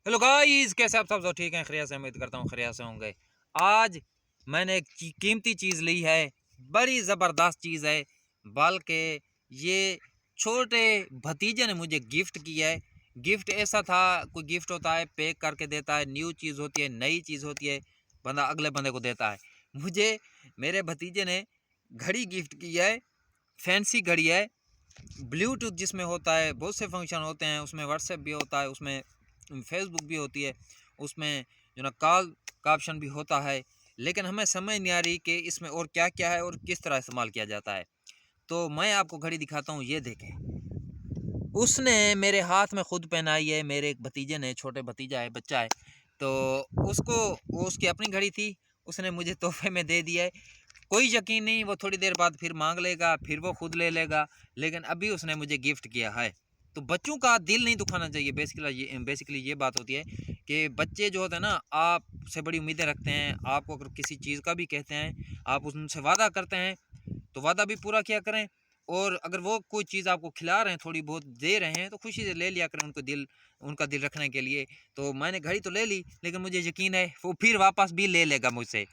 Hello guys, कैसे आप सब ठीक हैं? खैरियत से, उम्मीद करता हूँ खैरियत से होंगे। आज मैंने एक कीमती चीज़ ली है, बड़ी ज़बरदस्त चीज़ है। बल्कि ये छोटे भतीजे ने मुझे गिफ्ट किया है। गिफ्ट ऐसा था, कोई गिफ्ट होता है पैक करके देता है, न्यू चीज़ होती है, नई चीज़ होती है, बंदा अगले बंदे को देता है। मुझे मेरे भतीजे ने घड़ी गिफ्ट की है, फैंसी घड़ी है, ब्लूटूथ जिसमें होता है, बहुत से फंक्शन होते हैं उसमें, व्हाट्सएप भी होता है उसमें, फेसबुक भी होती है उसमें, जो ना कॉल का ऑप्शन भी होता है। लेकिन हमें समझ नहीं आ रही कि इसमें और क्या क्या है और किस तरह इस्तेमाल किया जाता है। तो मैं आपको घड़ी दिखाता हूँ, ये देखें। उसने मेरे हाथ में खुद पहनाई है, मेरे एक भतीजे ने, छोटे भतीजा है, बच्चा है, तो उसको, वो उसकी अपनी घड़ी थी, उसने मुझे तोहफे में दे दिया है। कोई यकीन नहीं, वो थोड़ी देर बाद फिर मांग लेगा, फिर वो खुद ले लेगा, लेकिन अभी उसने मुझे गिफ्ट किया है। तो बच्चों का दिल नहीं दुखाना चाहिए। बेसिकली ये बात होती है कि बच्चे जो होते हैं ना, आपसे बड़ी उम्मीदें रखते हैं। आपको अगर किसी चीज़ का भी कहते हैं, आप उनसे वादा करते हैं, तो वादा भी पूरा किया करें। और अगर वो कोई चीज़ आपको खिला रहे हैं, थोड़ी बहुत दे रहे हैं, तो खुशी से ले लिया करें, उनका दिल रखने के लिए। तो मैंने घड़ी तो ले ली, लेकिन मुझे यकीन है वो फिर वापस भी ले लेगा मुझसे।